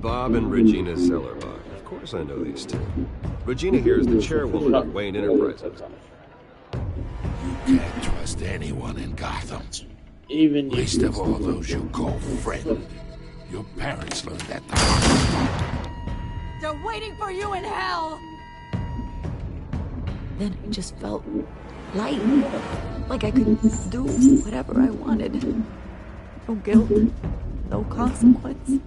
Bob and Regina Zellerbach. Of course I know these two. Regina here is the chairwoman of Wayne Enterprises. You can't trust anyone in Gotham. Even Least of all those you call friend. Your parents learned that the hard way. They're waiting for you in hell! Then I just felt light. Like I could do whatever I wanted. No guilt, no consequence.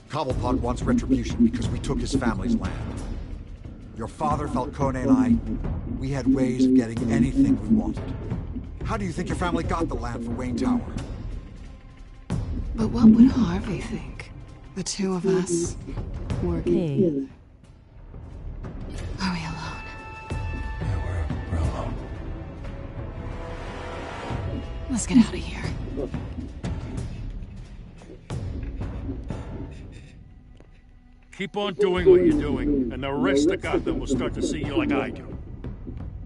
Cobblepot wants retribution because we took his family's land. Your father, Falcone, and I, we had ways of getting anything we wanted. How do you think your family got the land for Wayne Tower? But what would Harvey think? The two of us working together. Are we alone? Yeah, we're alone. Let's get out of here. Keep on doing what you're doing, and the rest of Gotham will start to see you like I do.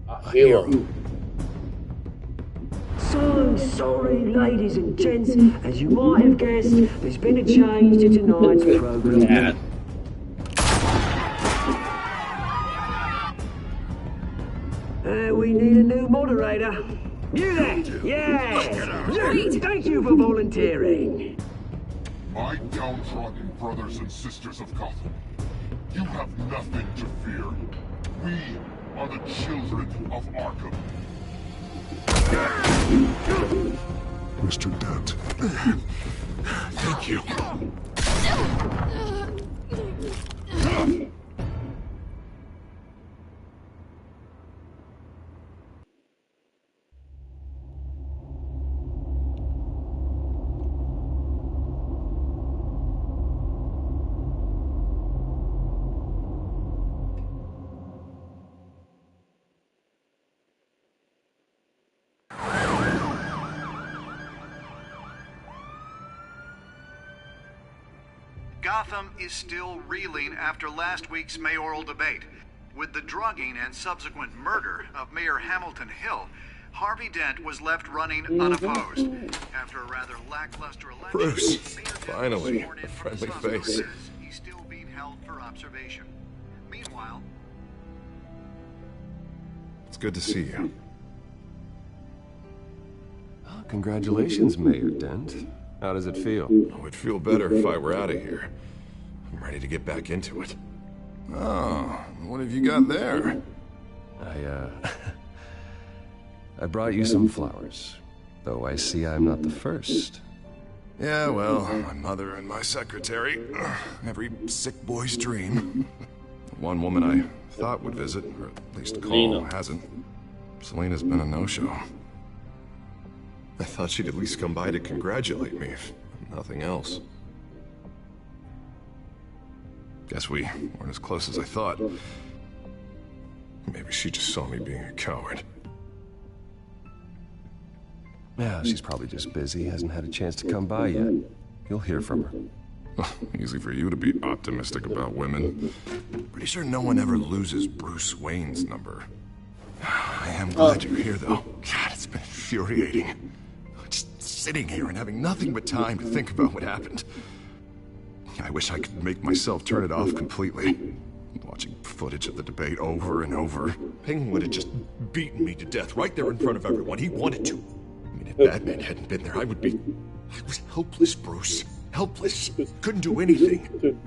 A hero. So sorry, ladies and gents. As you might have guessed, there's been a change to tonight's program. Yeah. We need a new moderator. You there? Yeah! You, thank you for volunteering. My downtrodden brothers and sisters of Gotham, you have nothing to fear. We are the children of Arkham. Mr. Dent. Thank you. Gotham is still reeling after last week's mayoral debate. With the drugging and subsequent murder of Mayor Hamilton Hill, Harvey Dent was left running unopposed. After a rather lackluster election, Bruce, Mayor Dent was finally, sworn in a for the friendly Suns face. office. He's still being held for observation. Meanwhile, It's good to see you. Oh, congratulations, Mayor Dent. How does it feel? Oh, it'd feel better if I were out of here. I'm ready to get back into it. Oh, what have you got there? I brought you some flowers. Though I see I'm not the first. Yeah, well, my mother and my secretary. Every sick boy's dream. One woman I thought would visit, or at least call, hasn't. Selena's been a no-show. I thought she'd at least come by to congratulate me, if nothing else. Guess we weren't as close as I thought. Maybe she just saw me being a coward. Yeah, she's probably just busy, hasn't had a chance to come by yet. You'll hear from her. Easy for you to be optimistic about women. Pretty sure no one ever loses Bruce Wayne's number. I am glad you're here, though. God, it's been infuriating. Just sitting here and having nothing but time to think about what happened. I wish I could make myself turn it off completely. Watching footage of the debate over and over. Penguin would have just beaten me to death right there in front of everyone. He wanted to. I mean, if Batman hadn't been there, I was helpless, Bruce. Helpless. Couldn't do anything.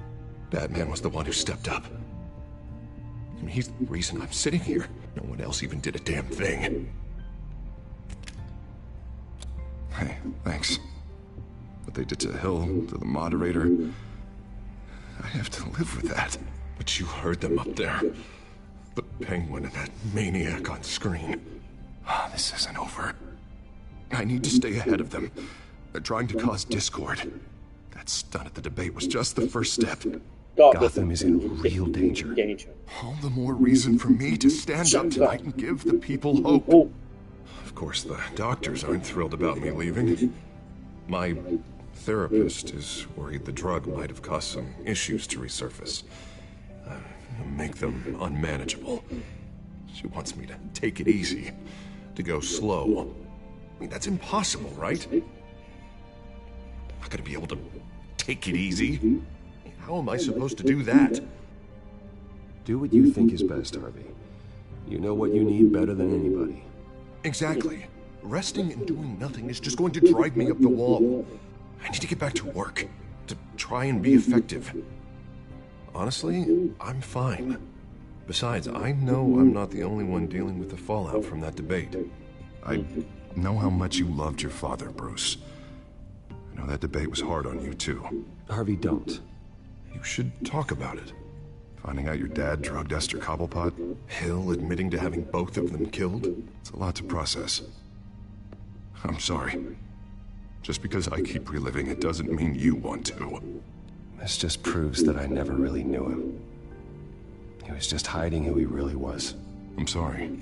Batman was the one who stepped up. I mean, he's the reason I'm sitting here. No one else even did a damn thing. Hey, thanks. What they did to Hill, to the moderator, I have to live with that. But you heard them up there. The Penguin and that maniac on screen. This isn't over. I need to stay ahead of them. They're trying to cause discord. That stunt at the debate was just the first step. Gotham is in real danger. All the more reason for me to stand up tonight and give the people hope. Of course, the doctors aren't thrilled about me leaving. My therapist is worried the drug might have caused some issues to resurface. Make them unmanageable. She wants me to take it easy, to go slow. I mean, that's impossible, right? I'm not gonna be able to take it easy. How am I supposed to do that? Do what you think is best, Harvey. You know what you need better than anybody. Exactly. Resting and doing nothing is just going to drive me up the wall. I need to get back to work, to try and be effective. Honestly, I'm fine. Besides, I know I'm not the only one dealing with the fallout from that debate. I know how much you loved your father, Bruce. I know that debate was hard on you, too. Harvey, don't. You should talk about it. Finding out your dad drugged Esther Cobblepot, Hill admitting to having both of them killed, it's a lot to process. I'm sorry. Just because I keep reliving it doesn't mean you want to. This just proves that I never really knew him. He was just hiding who he really was. I'm sorry.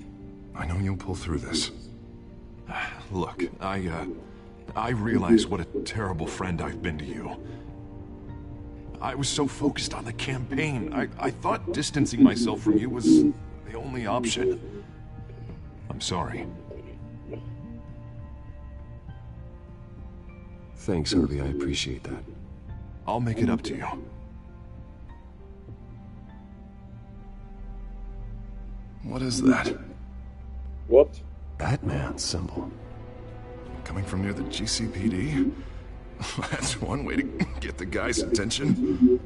I know you'll pull through this. Look, I realize what a terrible friend I've been to you. I was so focused on the campaign. I thought distancing myself from you was the only option. I'm sorry. Thanks, Harvey. I appreciate that. I'll make it up to you. What is that? What? Batman symbol. Coming from near the GCPD? That's one way to get the guy's attention.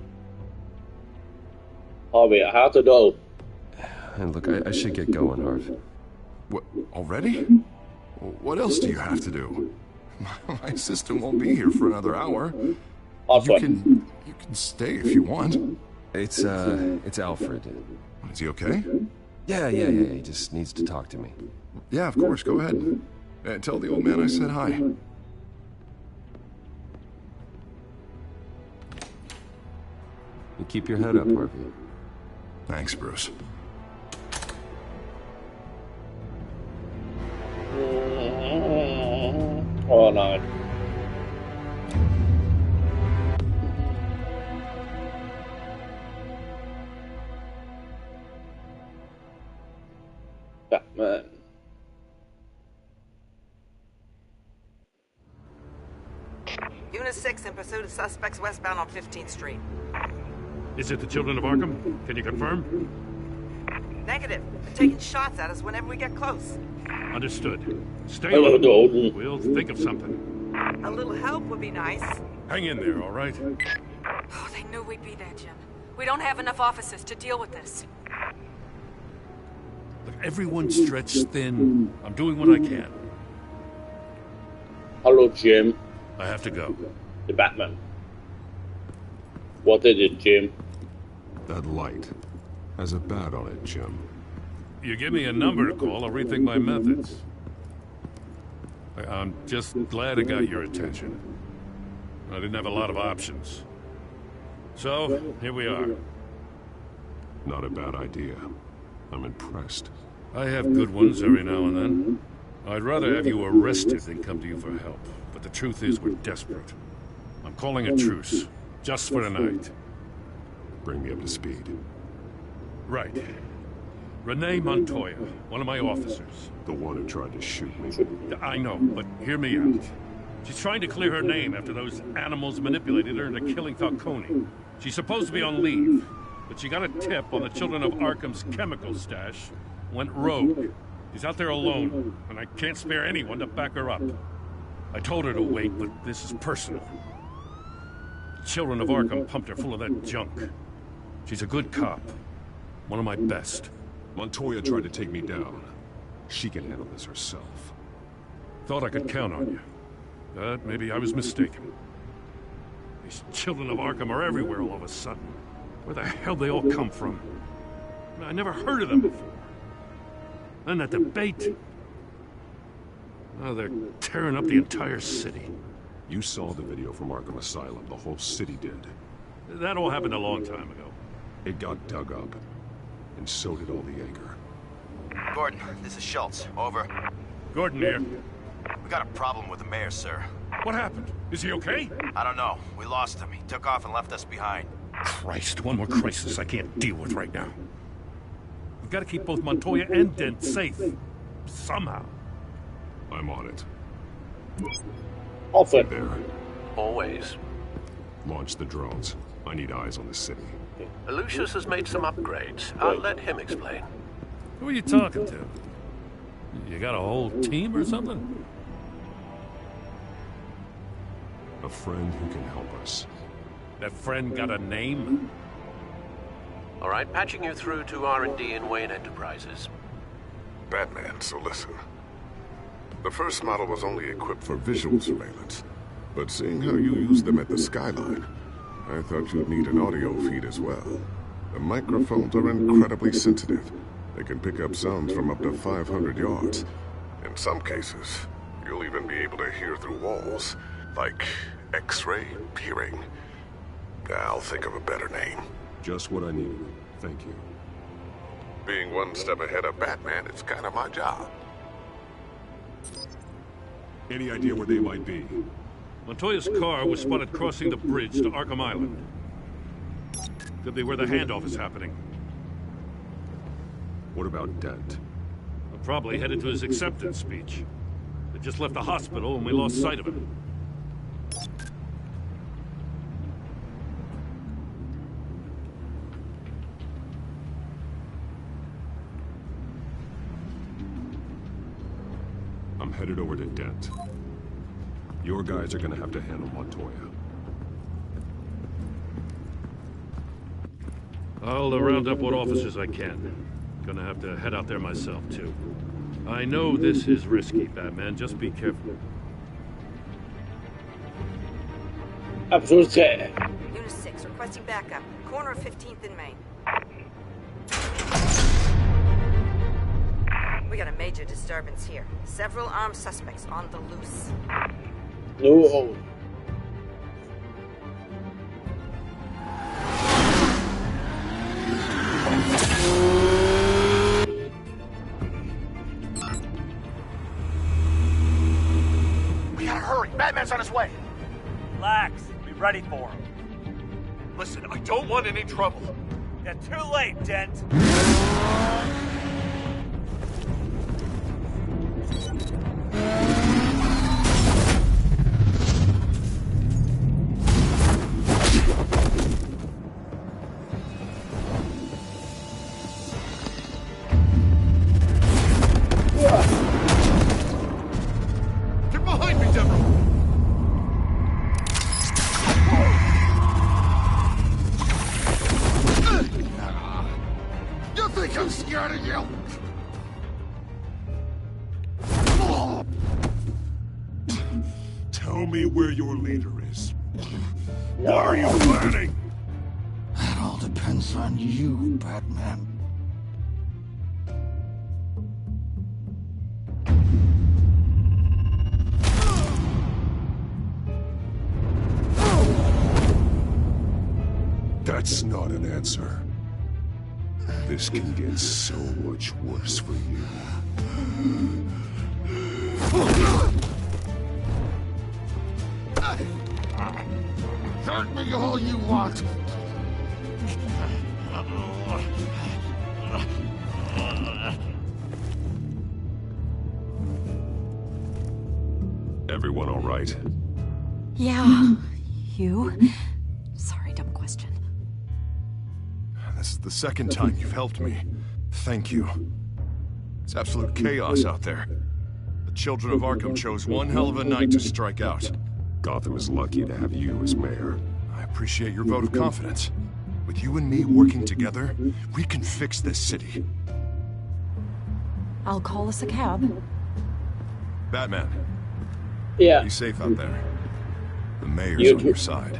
Harvey, I have to go. And look, I should get going, Harv. What, already? What else do you have to do? My assistant won't be here for another hour. You can stay if you want. It's Alfred. Is he okay? Yeah. He just needs to talk to me. Yeah, of course. Go ahead. Tell the old man I said hi. You keep your head up, Harvey. Thanks, Bruce. Oh no. Batman. Unit 6 in pursuit of suspects westbound on 15th Street. Is it the children of Arkham? Can you confirm? Negative. They're taking shots at us whenever we get close. Understood. Stay Hello, low. Golden. We'll think of something. A little help would be nice. Hang in there, all right? Oh, they knew we'd be there, Jim. We don't have enough officers to deal with this. Look, everyone's stretched thin. I'm doing what I can. Hello, Jim. I have to go. The Batman. What is it, Jim? That light has a bat on it, Jim. You give me a number to call, I'll rethink my methods. I'm just glad I got your attention. I didn't have a lot of options. So, here we are. Not a bad idea. I'm impressed. I have good ones every now and then. I'd rather have you arrested than come to you for help. But the truth is, we're desperate. I'm calling a truce. Just for tonight. Bring me up to speed. Right. Renee Montoya, one of my officers. The one who tried to shoot me. I know, but hear me out. She's trying to clear her name after those animals manipulated her into killing Falcone. She's supposed to be on leave, but she got a tip on the Children of Arkham's chemical stash, went rogue. She's out there alone, and I can't spare anyone to back her up. I told her to wait, but this is personal. The Children of Arkham pumped her full of that junk. She's a good cop. One of my best. Montoya tried to take me down. She can handle this herself. Thought I could count on you. But maybe I was mistaken. These Children of Arkham are everywhere all of a sudden. Where the hell they all come from? I never heard of them before. Then that debate. Oh, they're tearing up the entire city. You saw the video from Arkham Asylum. The whole city did. That all happened a long time ago. It got dug up. And so did all the anger. Gordon, this is Schultz. Over. Gordon here. We got a problem with the mayor, sir. What happened? Is he okay? I don't know. We lost him. He took off and left us behind. Christ, one more crisis I can't deal with right now. We've got to keep both Montoya and Dent safe. Somehow. I'm on it. Often. There. Always. Launch the drones. I need eyes on the city. Lucius has made some upgrades. I'll let him explain. Who are you talking to? You got a whole team or something? A friend who can help us. That friend got a name? All right, patching you through to R&D in Wayne Enterprises. Batman, so listen. The first model was only equipped for visual surveillance. But seeing how you use them at the skyline, I thought you'd need an audio feed as well. The microphones are incredibly sensitive. They can pick up sounds from up to 500 yards. In some cases, you'll even be able to hear through walls, like X-ray peering. I'll think of a better name. Just what I needed. Thank you. Being one step ahead of Batman, it's kind of my job. Any idea where they might be? Montoya's car was spotted crossing the bridge to Arkham Island. Could be where the handoff is happening. What about Dent? Probably headed to his acceptance speech. They just left the hospital and we lost sight of him. I'm headed over to Dent. Your guys are gonna have to handle Montoya. I'll round up what officers I can. Gonna have to head out there myself, too. I know this is risky, Batman. Just be careful. Episode 6. Unit 6, requesting backup. Corner of 15th and Main. We got a major disturbance here. Several armed suspects on the loose. No. We gotta hurry. Batman's on his way. Relax. Be ready for him. Listen, I don't want any trouble. You're too late, Dent. Get behind me, Deborah! You think I'm scared of you? Tell me where your leader is. What are you planning? That all depends on you, Batman. That's not an answer. This can get so much worse for you. Hurt me all you want. Everyone all right? Yeah. You? Sorry, dumb question. This is the second time you've helped me. Thank you. It's absolute chaos out there. The children of Arkham chose one hell of a night to strike out. Gotham is lucky to have you as mayor. I appreciate your vote of confidence. With you and me working together, we can fix this city. I'll call us a cab. Batman. Yeah. Be safe out there. The mayor's on your side.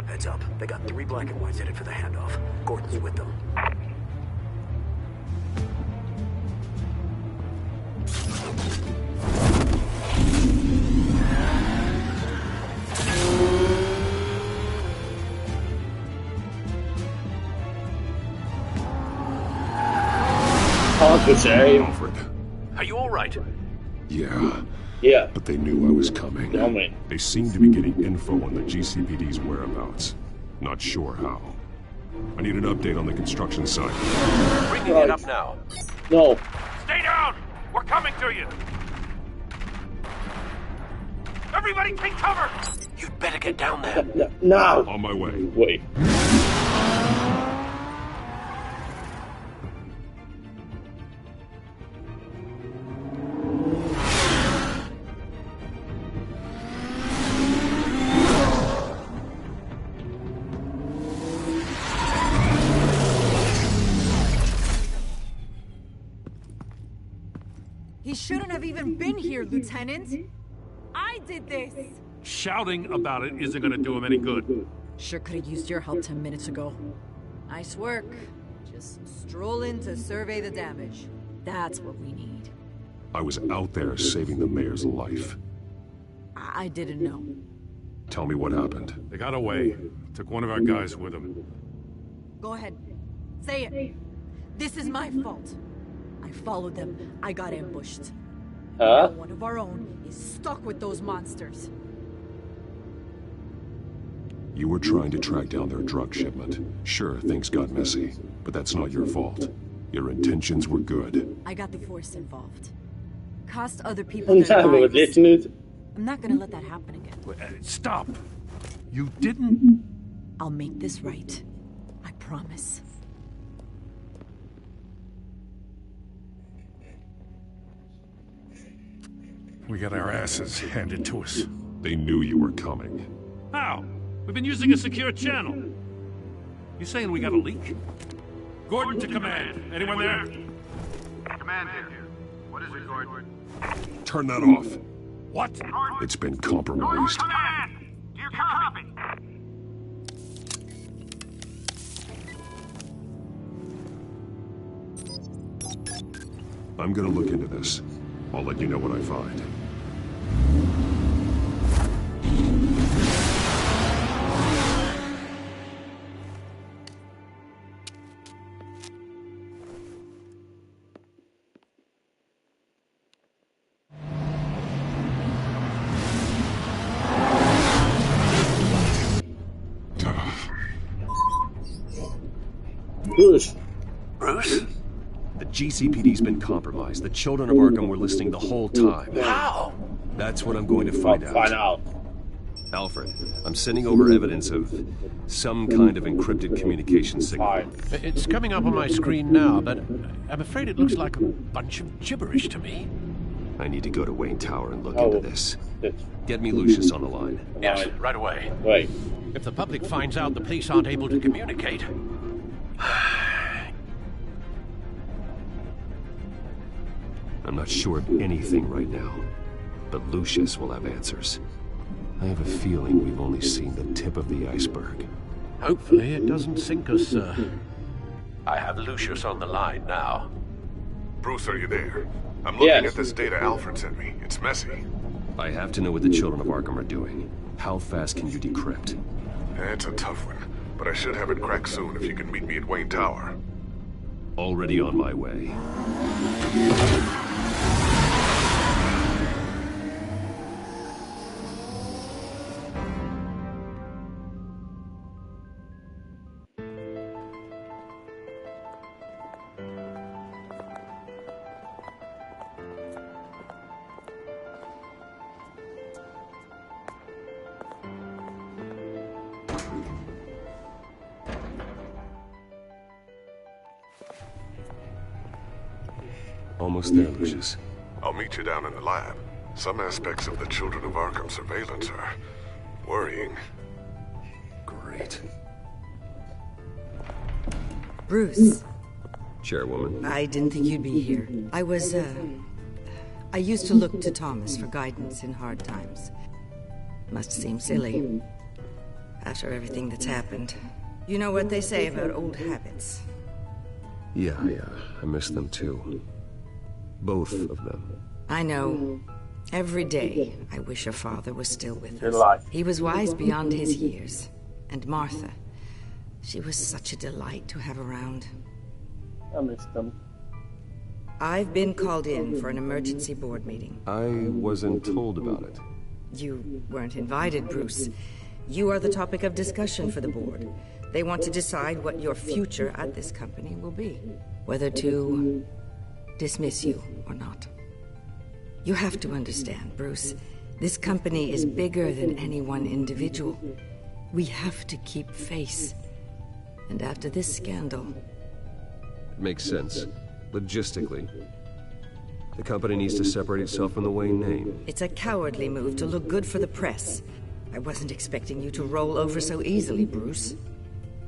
Heads up. They got 3 black and whites headed for the handoff. Gordon's with them. Hard to say. Alfred. Are you all right? Yeah. Yeah. But they knew I was coming. No, man. They seemed to be getting info on the GCPD's whereabouts. Not sure how. I need an update on the construction site. Bringing it up now. No. Stay down! We're coming to you! Everybody take cover! You'd better get down there. Now! On my way. Wait. He shouldn't have even been here, Lieutenant. I did this. Shouting about it isn't gonna do him any good. Sure could have used your help 10 minutes ago. Nice work. Just stroll in to survey the damage. That's what we need. I was out there saving the mayor's life. I didn't know. Tell me what happened. They got away. Took one of our guys with them. Go ahead. Say it. This is my fault. I followed them. I got ambushed. Now one of our own is stuck with those monsters. You were trying to track down their drug shipment. Sure, things got messy, but that's not your fault. Your intentions were good. I got the Force involved. Cost other people their lives. I'm not gonna let that happen again. Stop! You didn't... I'll make this right. I promise. We got our asses handed to us. They knew you were coming. How? We've been using a secure channel. You saying we got a leak? Gordon to command. Anyone there? Command here. What is it, Gordon? Turn that off. What? It's been compromised. Command! Do you copy? I'm gonna look into this. I'll let you know what I find. Bruce. Bruce? The GCPD's been compromised. The children of Arkham were listening the whole time. How? That's what I'm going to find out. Find out. Alfred, I'm sending over evidence of some kind of encrypted communication signal. It's coming up on my screen now, but I'm afraid it looks like a bunch of gibberish to me. I need to go to Wayne Tower and look into this. Get me Lucius on the line. Yes, right away. Right. If the public finds out the police aren't able to communicate... I'm not sure of anything right now, but Lucius will have answers. I have a feeling we've only seen the tip of the iceberg. Hopefully it doesn't sink us, sir. I have Lucius on the line now. Bruce, are you there? I'm looking at this data Alfred sent me. It's messy. I have to know what the children of Arkham are doing. How fast can you decrypt? It's a tough one, but I should have it cracked soon if you can meet me at Wayne Tower. Already on my way. Almost there, Lucius. I'll meet you down in the lab. Some aspects of the Children of Arkham surveillance are worrying. Great. Bruce. Chairwoman. I didn't think you'd be here. I used to look to Thomas for guidance in hard times. Must seem silly. After everything that's happened. You know what they say about old habits. Yeah, I miss them too. Both of them. I know. Every day, I wish your father was still with us. He was wise beyond his years. And Martha, she was such a delight to have around. I miss them. I've been called in for an emergency board meeting. I wasn't told about it. You weren't invited, Bruce. You are the topic of discussion for the board. They want to decide what your future at this company will be. Whether to dismiss you or not. You have to understand, Bruce. This company is bigger than any one individual. We have to keep face. And after this scandal... Makes sense. Logistically. The company needs to separate itself from the Wayne name. It's a cowardly move to look good for the press. I wasn't expecting you to roll over so easily, Bruce.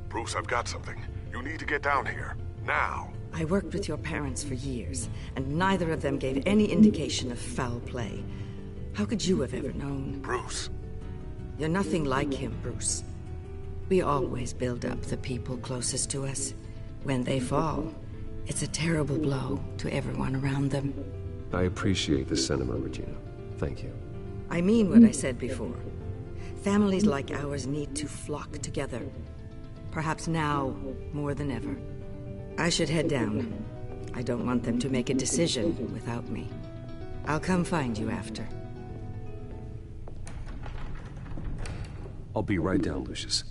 Bruce, I've got something. You need to get down here. Now. I worked with your parents for years, and neither of them gave any indication of foul play. How could you have ever known? Bruce. You're nothing like him, Bruce. We always build up the people closest to us. When they fall, it's a terrible blow to everyone around them. I appreciate the sentiment, Regina. Thank you. I mean what I said before. Families like ours need to flock together. Perhaps now, more than ever. I should head down. I don't want them to make a decision without me. I'll come find you after. I'll be right down, Lucius.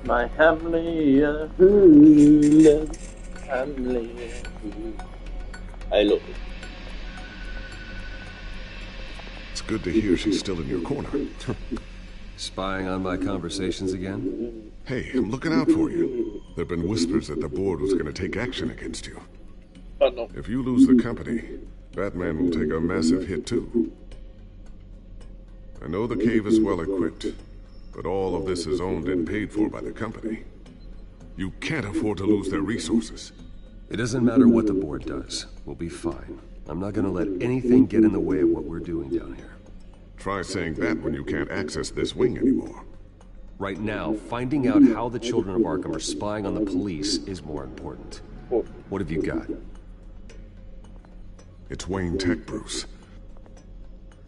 My hemliga hulen, hemliga hulen. I love it. It's good to hear she's still in your corner. Spying on my conversations again? Hey, I'm looking out for you. There've been whispers that the board was going to take action against you. Oh, no. If you lose the company, Batman will take a massive hit too. I know the cave is well equipped, but all of this is owned and paid for by the company. You can't afford to lose their resources. It doesn't matter what the board does. We'll be fine. I'm not gonna let anything get in the way of what we're doing down here. Try saying that when you can't access this wing anymore. Right now, finding out how the children of Arkham are spying on the police is more important. What have you got? It's Wayne Tech, Bruce.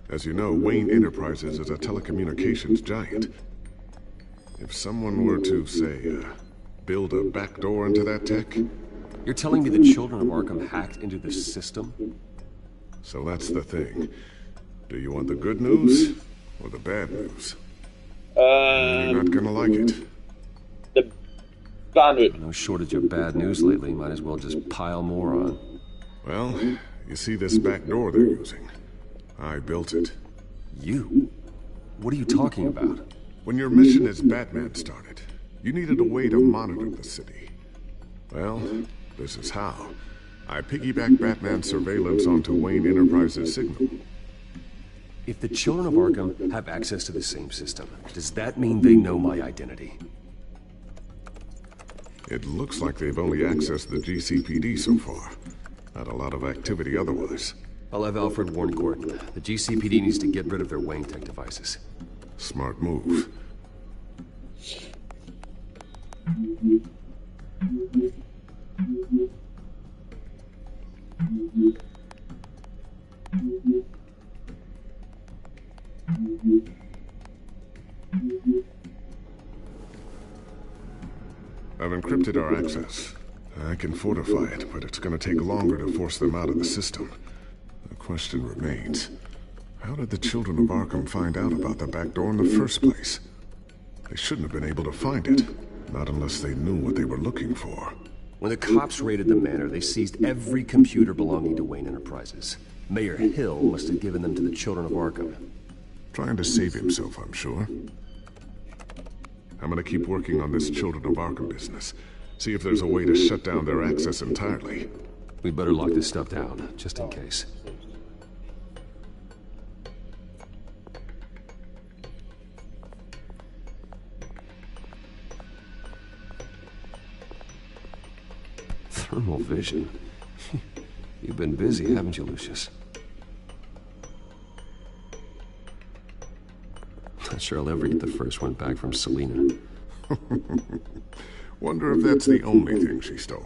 As you know, Wayne Enterprises is a telecommunications giant. If someone were to, say, build a backdoor into that tech... You're telling me the children of Arkham hacked into the system? So that's the thing. Do you want the good news or the bad news? You're not gonna like it. The bad news. No shortage of bad news lately. Might as well just pile more on. Well, you see this back door they're using? I built it. You? What are you talking about? When your mission as Batman started, you needed a way to monitor the city. Well, this is how. I piggybacked Batman's surveillance onto Wayne Enterprises' signal. If the children of Arkham have access to the same system, does that mean they know my identity? It looks like they've only accessed the GCPD so far. Not a lot of activity otherwise. I'll have Alfred warn Gordon. The GCPD needs to get rid of their Wayne Tech devices. Smart move. I've encrypted our access. I can fortify it, but it's going to take longer to force them out of the system. The question remains, how did the children of Arkham find out about the back door in the first place? They shouldn't have been able to find it, not unless they knew what they were looking for. When the cops raided the manor, they seized every computer belonging to Wayne Enterprises. Mayor Hill must have given them to the children of Arkham. Trying to save himself, I'm sure. I'm gonna keep working on this Children of Arkham business. See if there's a way to shut down their access entirely. We'd better lock this stuff down, just in case. Thermal vision? You've been busy, haven't you, Lucius? Not sure I'll ever get the first one back from Selena. Wonder if that's the only thing she stole.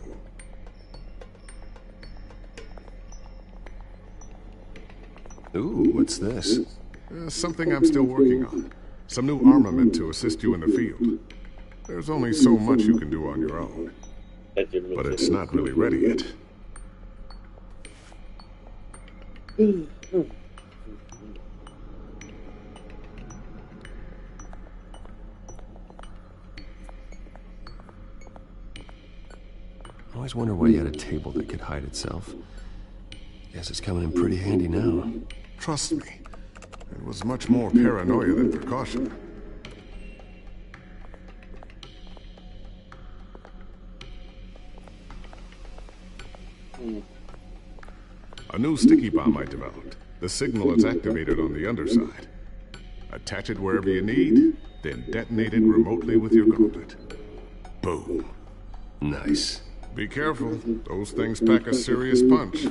Ooh, what's this? Something I'm still working on. Some new armament to assist you in the field. There's only so much you can do on your own. But it's not really ready yet. I always wonder why you had a table that could hide itself. Guess it's coming in pretty handy now. Trust me, it was much more paranoia than precaution. A new sticky bomb I developed. The signal is activated on the underside. Attach it wherever you need, then detonate it remotely with your gauntlet. Boom. Nice. Be careful. Those things pack a serious punch.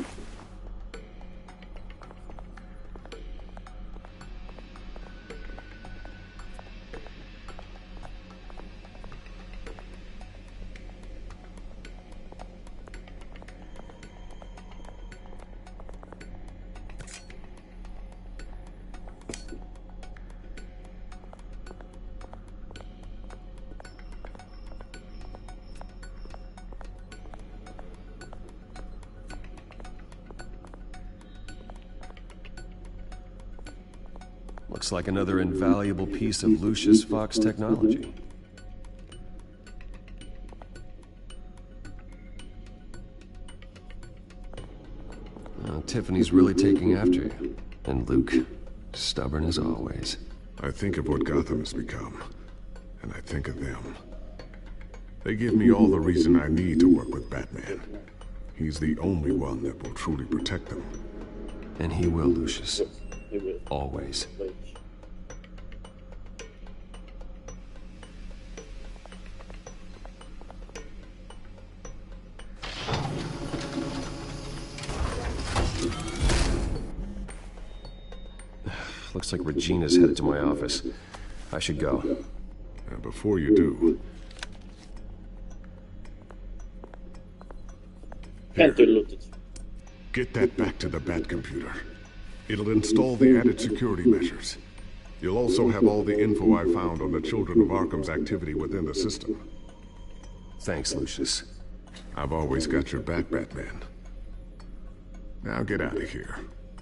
Looks like another invaluable piece of Lucius Fox technology. Tiffany's really taking after you. And Luke, stubborn as always. I think of what Gotham has become, and I think of them. They give me all the reason I need to work with Batman. He's the only one that will truly protect them. And he will, Lucius. Always. Looks like Regina's headed to my office. I should go. And before you do... Here. Get that back to the Bat computer. It'll install the added security measures. You'll also have all the info I found on the Children of Arkham's activity within the system. Thanks, Lucius. I've always got your back, Batman. Now get out of here.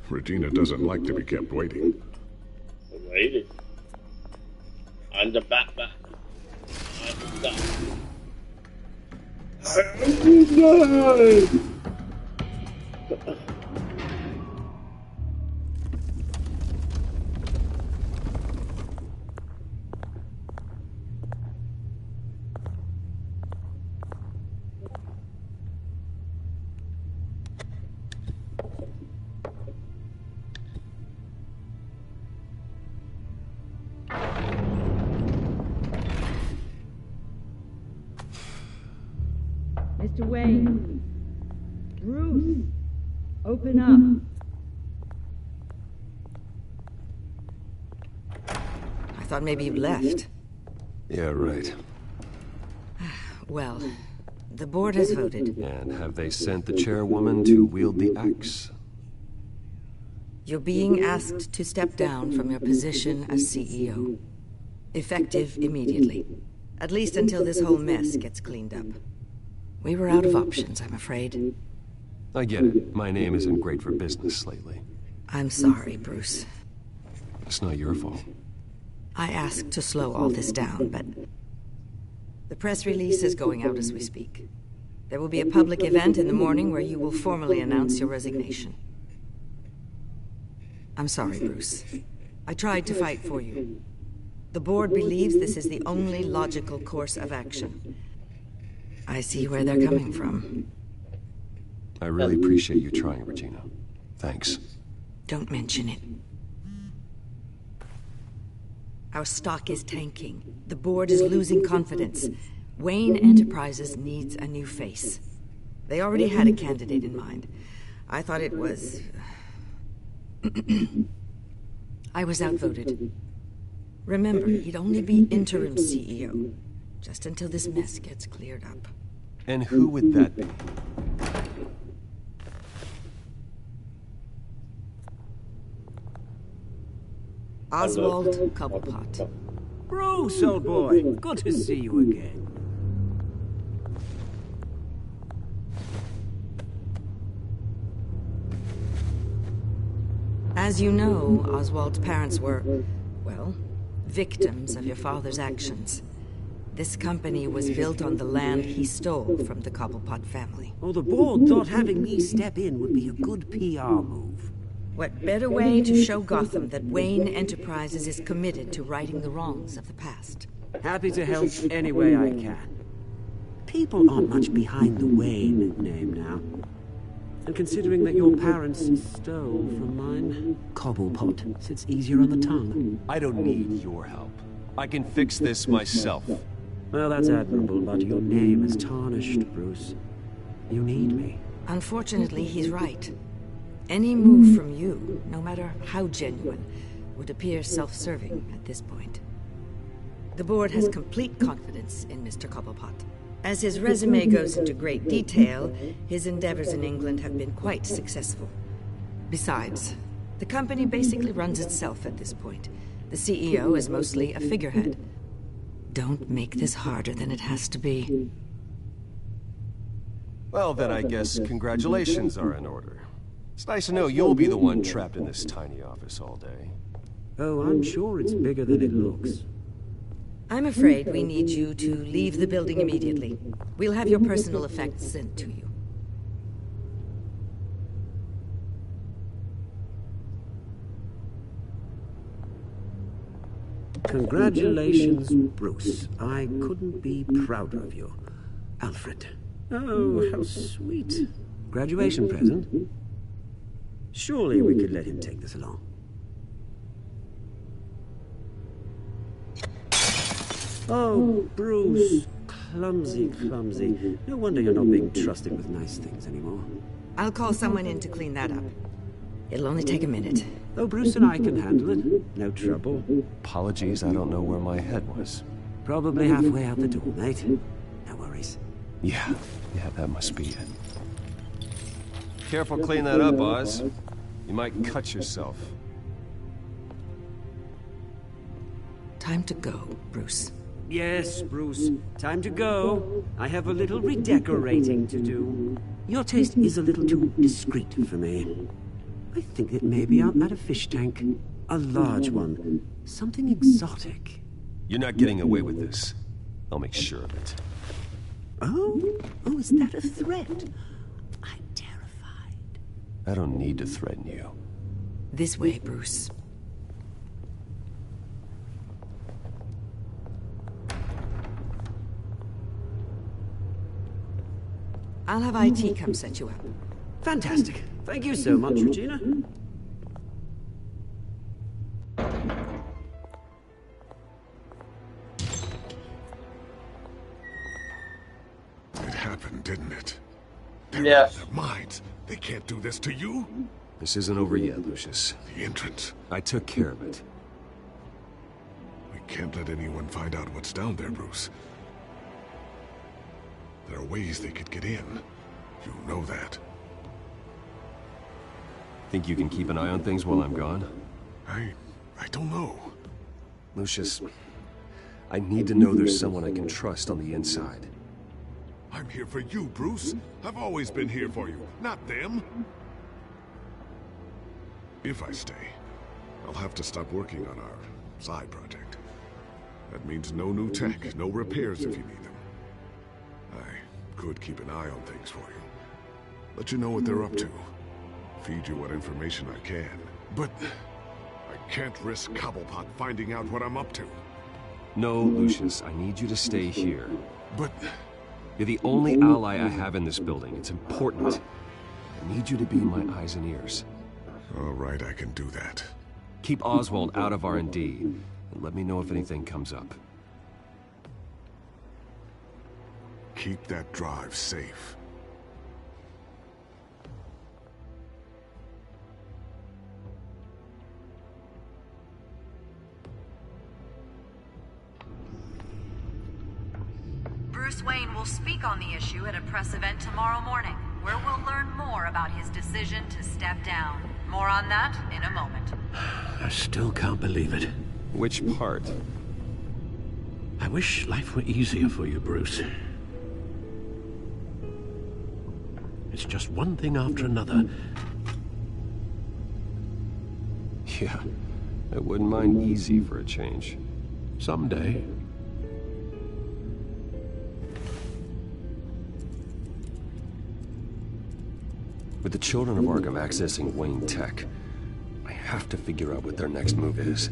Regina doesn't like to be kept waiting. Waiting? I'm the Batman. Mr. Wayne. Bruce. Open up. I thought maybe you left. Yeah, right. Well, the board has voted. And have they sent the chairwoman to wield the axe? You're being asked to step down from your position as CEO. Effective immediately. At least until this whole mess gets cleaned up. We were out of options, I'm afraid. I get it. My name isn't great for business lately. I'm sorry, Bruce. It's not your fault. I asked to slow all this down, but... The press release is going out as we speak. There will be a public event in the morning where you will formally announce your resignation. I'm sorry, Bruce. I tried to fight for you. The board believes this is the only logical course of action. I see where they're coming from. I really appreciate you trying, Regina. Thanks. Don't mention it. Our stock is tanking. The board is losing confidence. Wayne Enterprises needs a new face. They already had a candidate in mind. I thought it was... I was outvoted. Remember, he'd only be interim CEO, just until this mess gets cleared up. And who would that be? Oswald Cobblepot. Bruce, old boy. Good to see you again. As you know, Oswald's parents were, well, victims of your father's actions. This company was built on the land he stole from the Cobblepot family. Oh, the board thought having me step in would be a good PR move. What better way to show Gotham that Wayne Enterprises is committed to righting the wrongs of the past? Happy to help any way I can. People aren't much behind the Wayne name now. And considering that your parents stole from mine, Cobblepot sits easier on the tongue. I don't need your help. I can fix this myself. Well, that's admirable, but your name is tarnished, Bruce. You need me. Unfortunately, he's right. Any move from you, no matter how genuine, would appear self-serving at this point. The board has complete confidence in Mr. Cobblepot. As his resume goes into great detail, his endeavors in England have been quite successful. Besides, the company basically runs itself at this point. The CEO is mostly a figurehead. Don't make this harder than it has to be. Well, then I guess congratulations are in order. It's nice to know you'll be the one trapped in this tiny office all day. Oh, I'm sure it's bigger than it looks. I'm afraid we need you to leave the building immediately. We'll have your personal effects sent to you. Congratulations, Bruce. I couldn't be prouder of you. Alfred. Oh, how sweet. Graduation present? Surely we could let him take this along. Oh, Bruce. Clumsy, clumsy. No wonder you're not being trusted with nice things anymore. I'll call someone in to clean that up. It'll only take a minute. Oh, Bruce and I can handle it. No trouble. Apologies, I don't know where my head was. Probably halfway out the door, mate. No worries. Yeah, that must be it. Careful clean that up, Oz. You might cut yourself. Time to go, Bruce. Yes, Bruce. Time to go. I have a little redecorating to do. Your taste is a little too discreet for me. I think that maybe I'll add a fish tank. A large one. Something exotic. You're not getting away with this. I'll make sure of it. Oh, is that a threat? I'm terrified. I don't need to threaten you. This way, Bruce. I'll have IT come set you up. Fantastic. Thank you so much, Regina. It happened, didn't it? Yes. Their minds. They can't do this to you. This isn't over yet, Lucius. The entrance. I took care of it. We can't let anyone find out what's down there, Bruce. There are ways they could get in. You know that. Think you can keep an eye on things while I'm gone? I don't know. Lucius, I need to know there's someone I can trust on the inside. I'm here for you, Bruce. I've always been here for you, not them. If I stay, I'll have to stop working on our side project. That means no new tech, no repairs if you need them. I could keep an eye on things for you. Let you know what they're up to. Feed you what information I can. But I can't risk Cobblepot finding out what I'm up to. No, Lucius, I need you to stay here. But... You're the only ally I have in this building. It's important. I need you to be my eyes and ears. All right, I can do that. Keep Oswald out of R&D, and let me know if anything comes up. Keep that drive safe. Wayne will speak on the issue at a press event tomorrow morning, where we'll learn more about his decision to step down. More on that in a moment. I still can't believe it. Which part? I wish life were easier for you, Bruce. It's just one thing after another. Yeah, I wouldn't mind easy for a change. Someday. With the children of Arkham accessing Wayne Tech, I have to figure out what their next move is.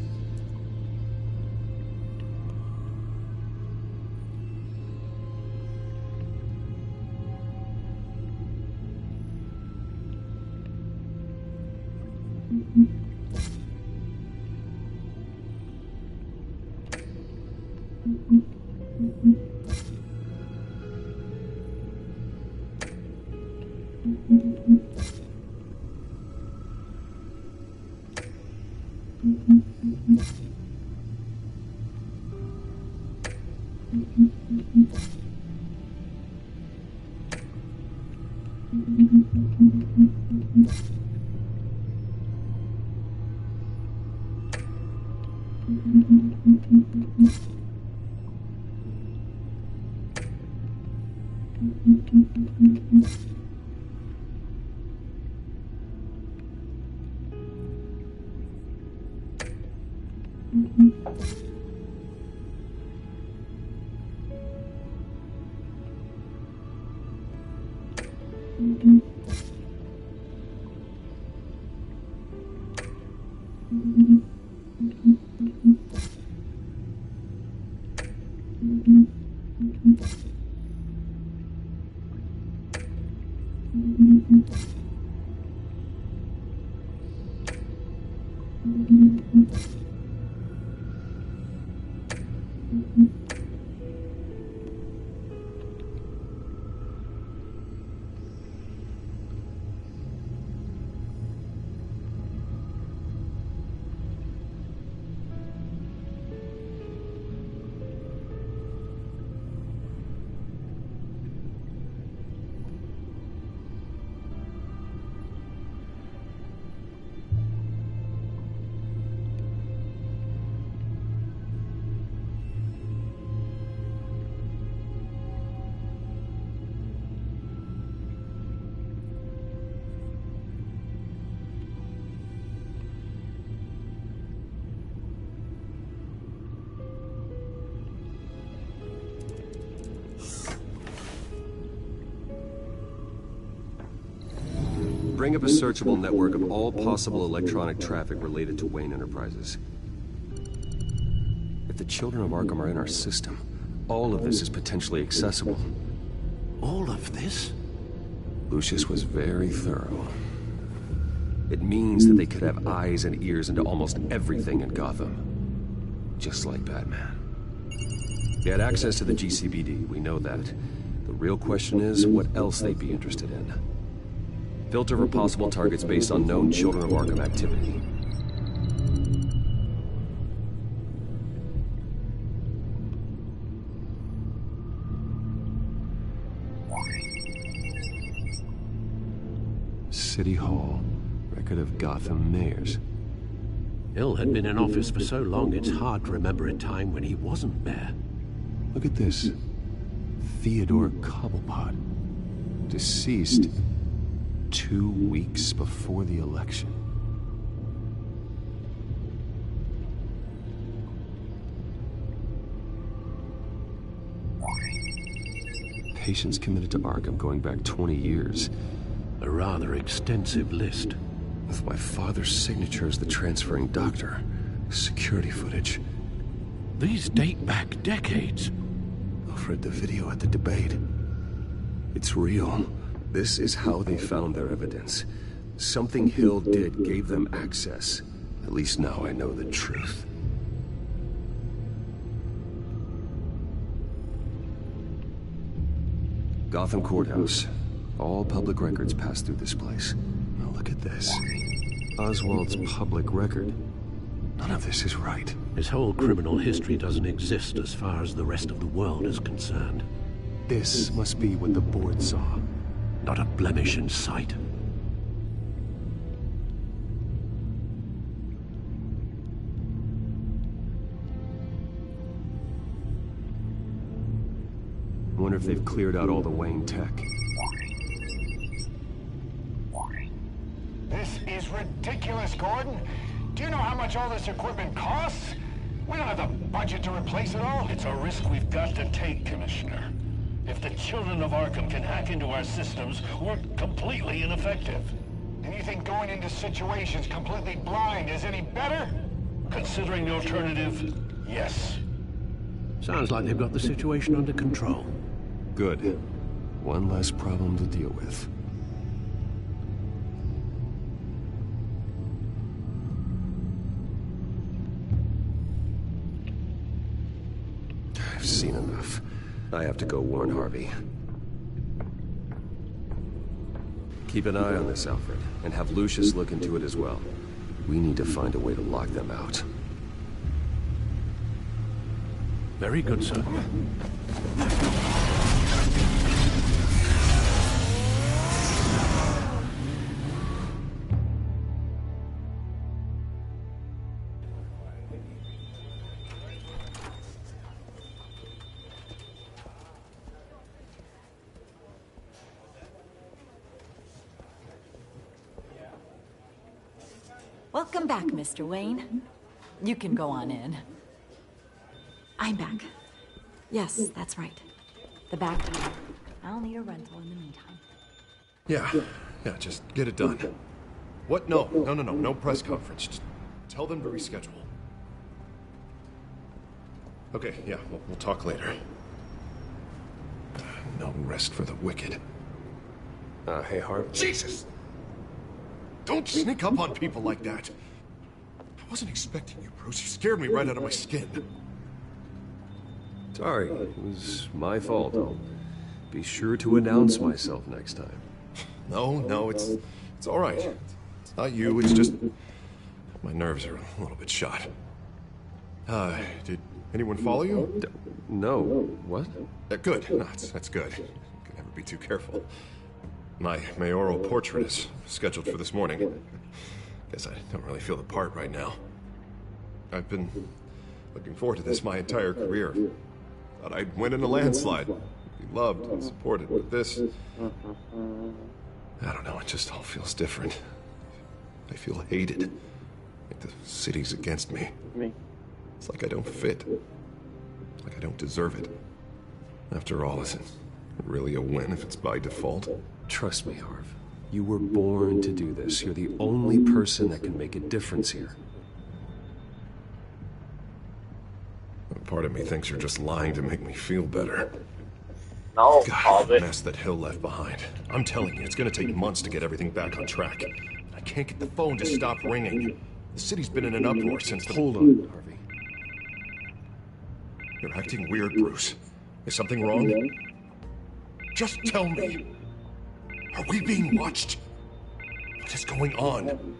Bring up a searchable network of all possible electronic traffic related to Wayne Enterprises. If the children of Arkham are in our system, all of this is potentially accessible. All of this? Lucius was very thorough. It means that they could have eyes and ears into almost everything in Gotham. Just like Batman. They had access to the GCPD, we know that. The real question is, what else they'd be interested in. Filter for possible targets based on known Children of Arkham activity. City Hall. Record of Gotham mayors. Hill had been in office for so long, it's hard to remember a time when he wasn't there. Look at this. Theodore Cobblepot. Deceased 2 weeks before the election. Patients committed to Arkham going back 20 years. A rather extensive list. With my father's signature as the transferring doctor. Security footage. These date back decades. I've read the video at the debate. It's real. This is how they found their evidence. Something Hill did gave them access. At least now I know the truth. Gotham Courthouse. All public records pass through this place. Now look at this. Oswald's public record. None of this is right. His whole criminal history doesn't exist as far as the rest of the world is concerned. This must be what the board saw. Not a blemish in sight. I wonder if they've cleared out all the Wayne tech. This is ridiculous, Gordon. Do you know how much all this equipment costs? We don't have the budget to replace it all. It's a risk we've got to take, Commissioner. If the children of Arkham can hack into our systems, we're completely ineffective. And you think going into situations completely blind is any better? Considering the alternative, yes. Sounds like they've got the situation under control. Good. One less problem to deal with. I've seen enough. I have to go warn Harvey. Keep an eye on this, Alfred, and have Lucius look into it as well. We need to find a way to lock them out. Very good, sir. Welcome back, Mr. Wayne. You can go on in. I'm back. Yes, that's right. The back door. I'll need a rental in the meantime. Yeah, just get it done. What? No press conference. Just tell them to reschedule. Okay, yeah, we'll talk later. No rest for the wicked. Hey, Harv. Jesus! Don't sneak up on people like that. I wasn't expecting you, Bruce. You scared me right out of my skin. Sorry, it was my fault. I'll be sure to announce myself next time. No, it's all right. It's not you, it's just my nerves are a little bit shot. Did anyone follow you? No. What? Good. No, that's good. You can never be too careful. My mayoral portrait is scheduled for this morning. Guess I don't really feel the part right now. I've been looking forward to this my entire career. Thought I'd win in a landslide. Be loved and supported, but this... I don't know, it just all feels different. I feel hated. Like the city's against me. It's like I don't fit. Like I don't deserve it. After all, isn't it really a win if it's by default? Trust me, Harv. You were born to do this. You're the only person that can make a difference here. Part of me thinks you're just lying to make me feel better. No, God, the mess that Hill left behind. I'm telling you, it's gonna take months to get everything back on track. I can't get the phone to stop ringing. The city's been in an uproar since the... Hold on, Harvey. You're acting weird, Bruce. Is something wrong? Just tell me. Are we being watched? What is going on?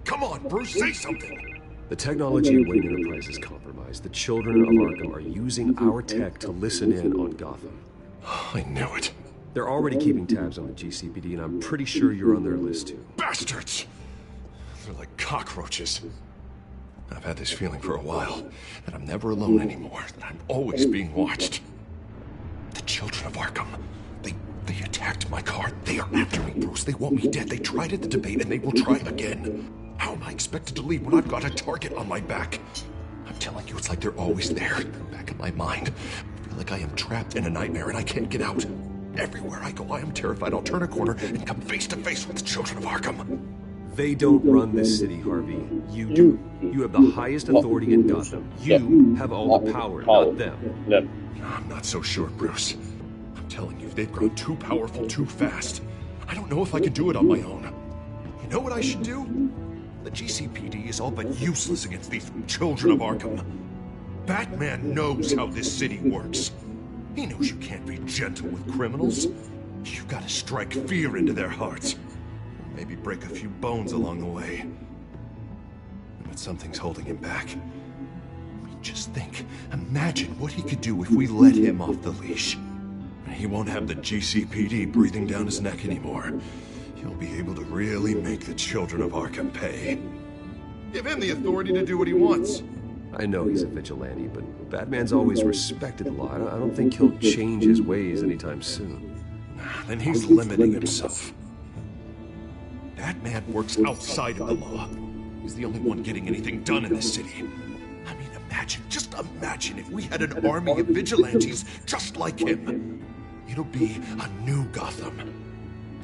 Come on, Bruce, say something! The technology at Wayne Enterprise is compromised. The children of Arkham are using our tech to listen in on Gotham. I knew it. They're already keeping tabs on the GCPD, and I'm pretty sure you're on their list too. Bastards! They're like cockroaches. I've had this feeling for a while, that I'm never alone anymore, that I'm always being watched. The children of Arkham, they attacked my car. They are after me, Bruce. They want me dead. They tried at the debate, and they will try again. How am I expected to leave when I've got a target on my back? I'm telling you, it's like they're always there, back in my mind. I feel like I am trapped in a nightmare, and I can't get out. Everywhere I go, I am terrified I'll turn a corner and come face to face with the children of Arkham. They don't run this city, Harvey. You do. You have the highest authority in Gotham. You have all the power, not them. I'm not so sure, Bruce. I'm telling you, they've grown too powerful too fast. I don't know if I can do it on my own. You know what I should do? The GCPD is all but useless against these children of Arkham. Batman knows how this city works. He knows you can't be gentle with criminals. You've got to strike fear into their hearts. Maybe break a few bones along the way. But something's holding him back. Just think, imagine what he could do if we let him off the leash. He won't have the GCPD breathing down his neck anymore. He'll be able to really make the children of Arkham pay. Give him the authority to do what he wants. I know he's a vigilante, but Batman's always respected the law. I don't think he'll change his ways anytime soon. Then he's limiting himself. Batman works outside of the law. He's the only one getting anything done in this city. I mean, just imagine if we had an army of vigilantes just like him. It'll be a new Gotham.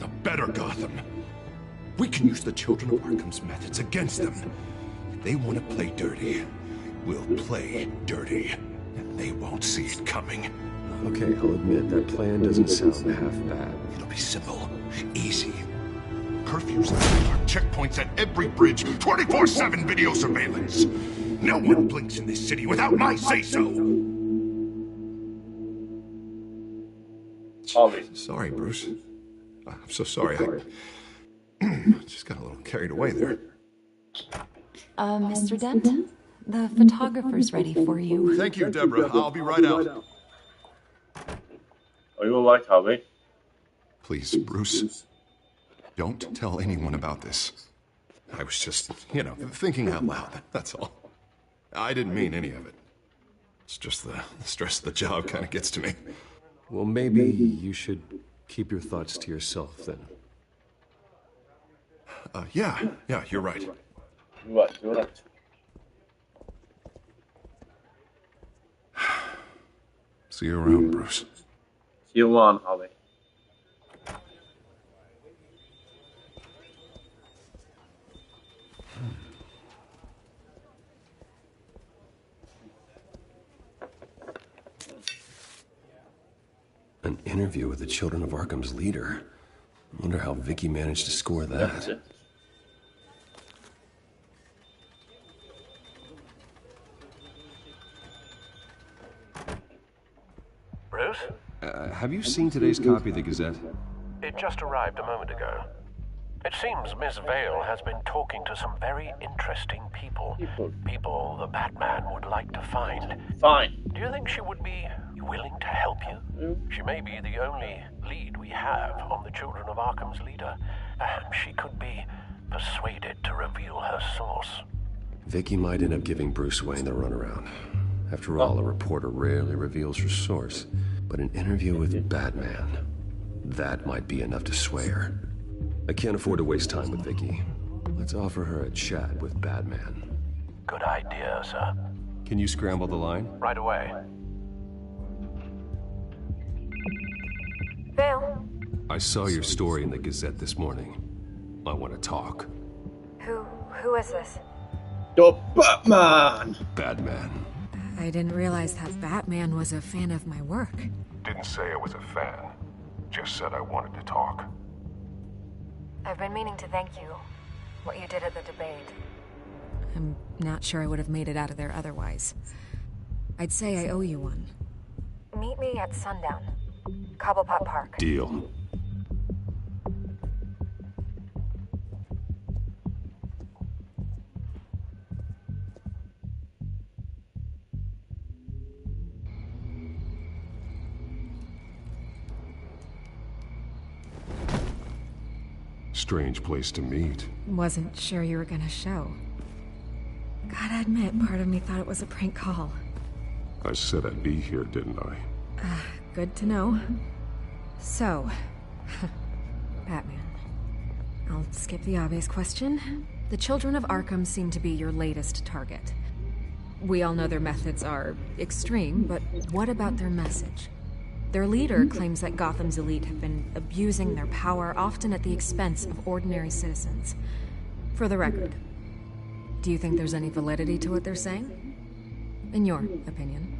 A better Gotham. We can use the children of Arkham's methods against them. If they want to play dirty, we'll play dirty. And they won't see it coming. Okay, I'll admit, that plan doesn't sound half bad. It'll be simple, easy. Curfews, checkpoints at every bridge, 24/7 video surveillance. No one blinks in this city without my say-so. Sorry, Bruce. I'm so sorry. I just got a little carried away there. Mr. Dent, the photographer's ready for you. Thank you, Deborah. I'll be right out. Are you alright, Harvey? Please, Bruce, don't tell anyone about this. I was just, thinking out loud, that's all. I didn't mean any of it. It's just the stress of the job kind of gets to me. Well, maybe you should keep your thoughts to yourself, then. Yeah, you're right. You're right. See you around, Bruce. See you around, Harvey. An interview with the children of Arkham's leader. I wonder how Vicky managed to score that. Bruce? Have you seen today's copy of the Gazette? It just arrived a moment ago. It seems Miss Vale has been talking to some very interesting people. People the Batman would like to find. Fine. Do you think she would be willing to help you? She may be the only lead we have on the children of Arkham's leader. Perhaps she could be persuaded to reveal her source. Vicky might end up giving Bruce Wayne the runaround. After all, a reporter rarely reveals her source. But an interview with Batman, that might be enough to sway her. I can't afford to waste time with Vicky. Let's offer her a chat with Batman. Good idea, sir. Can you scramble the line? Right away. Vale? I saw your story in the Gazette this morning. I want to talk. Who is this? The Batman! Batman. I didn't realize that Batman was a fan of my work. Didn't say I was a fan. Just said I wanted to talk. I've been meaning to thank you. What you did at the debate. I'm not sure I would have made it out of there otherwise. I'd say I owe you one. Meet me at sundown. Cobblepot Park. Deal. Strange place to meet. Wasn't sure you were gonna show. Gotta admit, part of me thought it was a prank call. I said I'd be here, didn't I? Good to know. So, Batman. I'll skip the obvious question. The children of Arkham seem to be your latest target. We all know their methods are extreme, but what about their message? Their leader claims that Gotham's elite have been abusing their power, often at the expense of ordinary citizens. For the record, do you think there's any validity to what they're saying? In your opinion?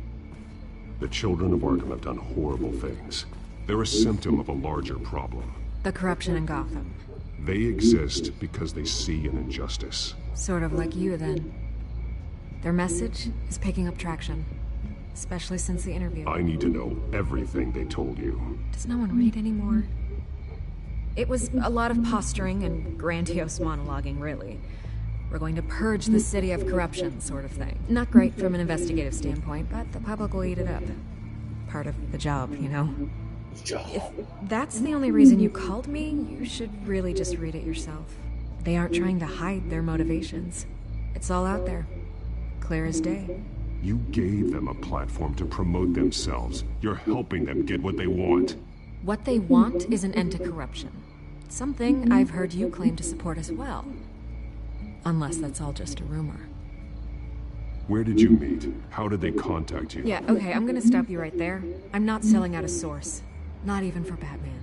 The children of Arkham have done horrible things. They're a symptom of a larger problem. The corruption in Gotham. They exist because they see an injustice. Sort of like you, then. Their message is picking up traction. Especially since the interview. I need to know everything they told you. Does no one read anymore? It was a lot of posturing and grandiose monologuing, really. We're going to purge the city of corruption, sort of thing. Not great from an investigative standpoint, but the public will eat it up. Part of the job, you know? If that's the only reason you called me, you should really just read it yourself. They aren't trying to hide their motivations. It's all out there. Clear as day. You gave them a platform to promote themselves. You're helping them get what they want. What they want is an end to corruption. Something I've heard you claim to support as well. Unless that's all just a rumor. Where did you meet? How did they contact you? Yeah, okay, I'm gonna stop you right there. I'm not selling out a source. Not even for Batman.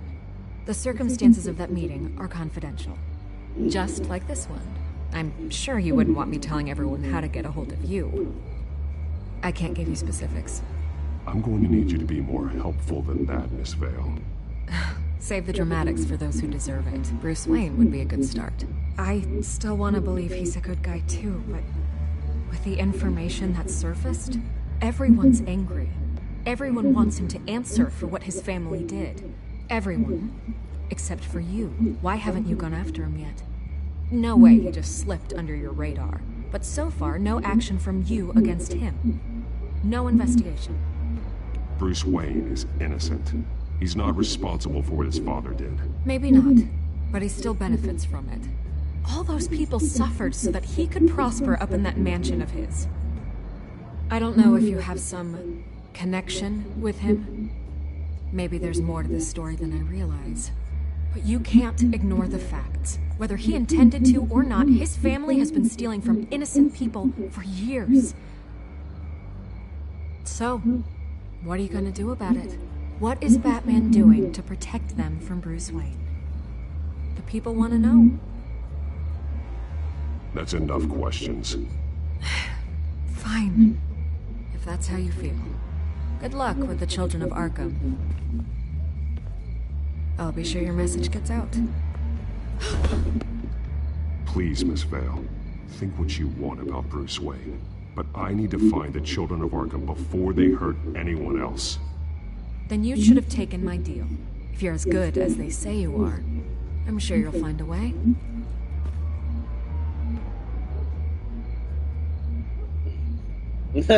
The circumstances of that meeting are confidential. Just like this one. I'm sure you wouldn't want me telling everyone how to get a hold of you. I can't give you specifics. I'm going to need you to be more helpful than that, Miss Vale. Save the dramatics for those who deserve it. Bruce Wayne would be a good start. I still want to believe he's a good guy too, but with the information that surfaced, everyone's angry. Everyone wants him to answer for what his family did. Everyone. Except for you. Why haven't you gone after him yet? No way he just slipped under your radar. But so far, no action from you against him. No investigation. Bruce Wayne is innocent. He's not responsible for what his father did. Maybe not, but he still benefits from it. All those people suffered so that he could prosper up in that mansion of his. I don't know if you have some connection with him. Maybe there's more to this story than I realize. But you can't ignore the facts. Whether he intended to or not, his family has been stealing from innocent people for years. So, what are you gonna do about it? What is Batman doing to protect them from Bruce Wayne? The people want to know. That's enough questions. Fine. If that's how you feel. Good luck with the children of Arkham. I'll be sure your message gets out. Please, Miss Vale, think what you want about Bruce Wayne. But I need to find the children of Arkham before they hurt anyone else. Then you should have taken my deal. If you're as good as they say you are, I'm sure you'll find a way. God,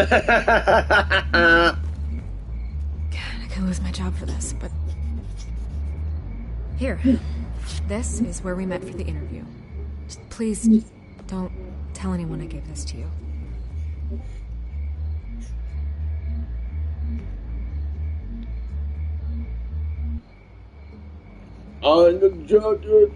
I could lose my job for this, but... Here. This is where we met for the interview. Just please, don't tell anyone I gave this to you. On the Joker,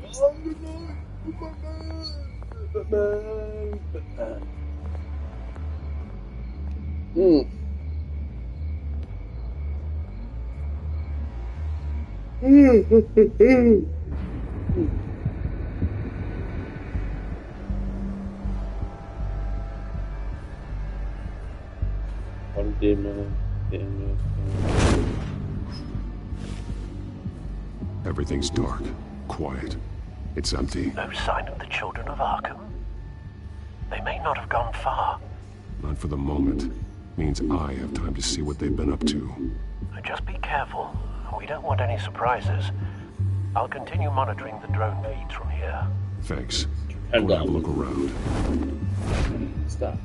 Everything's dark, quiet. It's empty. No sign of the children of Arkham? They may not have gone far. Not for the moment. Means I have time to see what they've been up to. Just be careful. We don't want any surprises. I'll continue monitoring the drone feeds from here. Thanks. Go have a look around. Stop.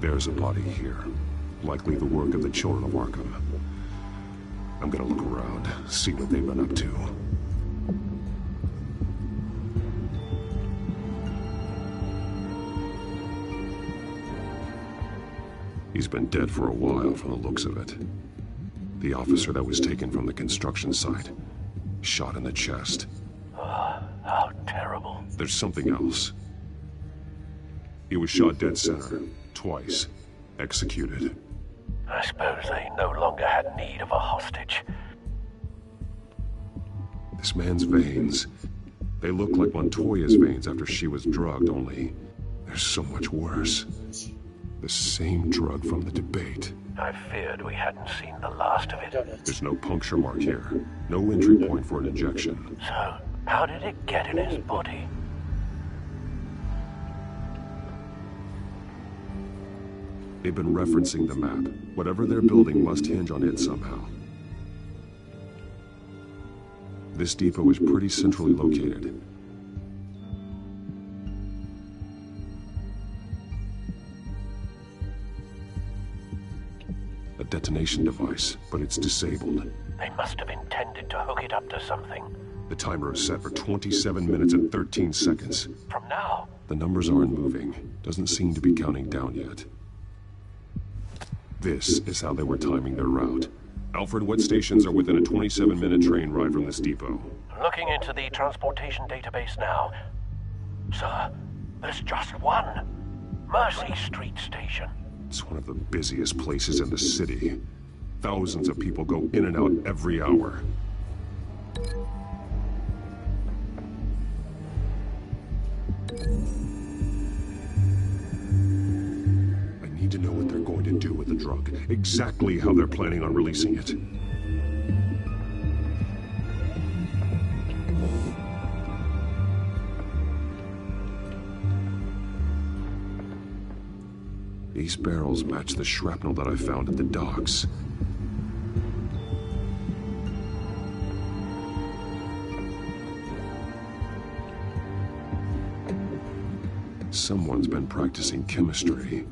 There's a body here. Likely the work of the children of Arkham. I'm gonna look around, see what they've been up to. He's been dead for a while from the looks of it. The officer that was taken from the construction site. Shot in the chest. How terrible. There's something else. He was shot dead center. Twice. Executed. I suppose they no longer had need of a hostage. This man's veins. They look like Montoya's veins after she was drugged, only they're so much worse. The same drug from the debate. I feared we hadn't seen the last of it. There's no puncture mark here. No entry point for an injection. So, how did it get in his body? They've been referencing the map. Whatever they're building must hinge on it somehow. This depot is pretty centrally located. detonation device, but it's disabled. They must have intended to hook it up to something. The timer is set for 27 minutes and 13 seconds. From now? The numbers aren't moving. Doesn't seem to be counting down yet. This is how they were timing their route. Alfred, what stations are within a 27-minute train ride from this depot? Looking into the transportation database now. Sir, there's just one. Mercy Street Station. It's one of the busiest places in the city. Thousands of people go in and out every hour. I need to know what they're going to do with the drug. Exactly how they're planning on releasing it. These barrels match the shrapnel that I found at the docks. Someone's been practicing chemistry.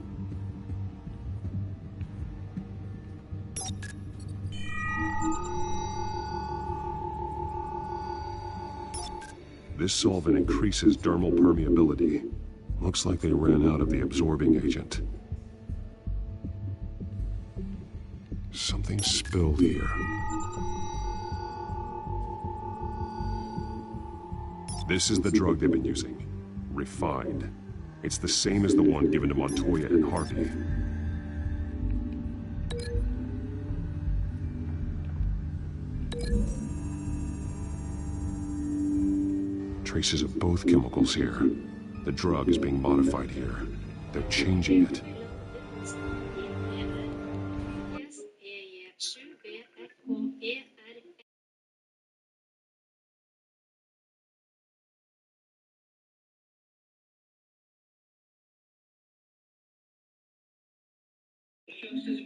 This solvent increases dermal permeability. Looks like they ran out of the absorbing agent. Something spilled here. This is the drug they've been using. Refined. It's the same as the one given to Montoya and Harvey. Traces of both chemicals here. The drug is being modified here. They're changing it. Shows his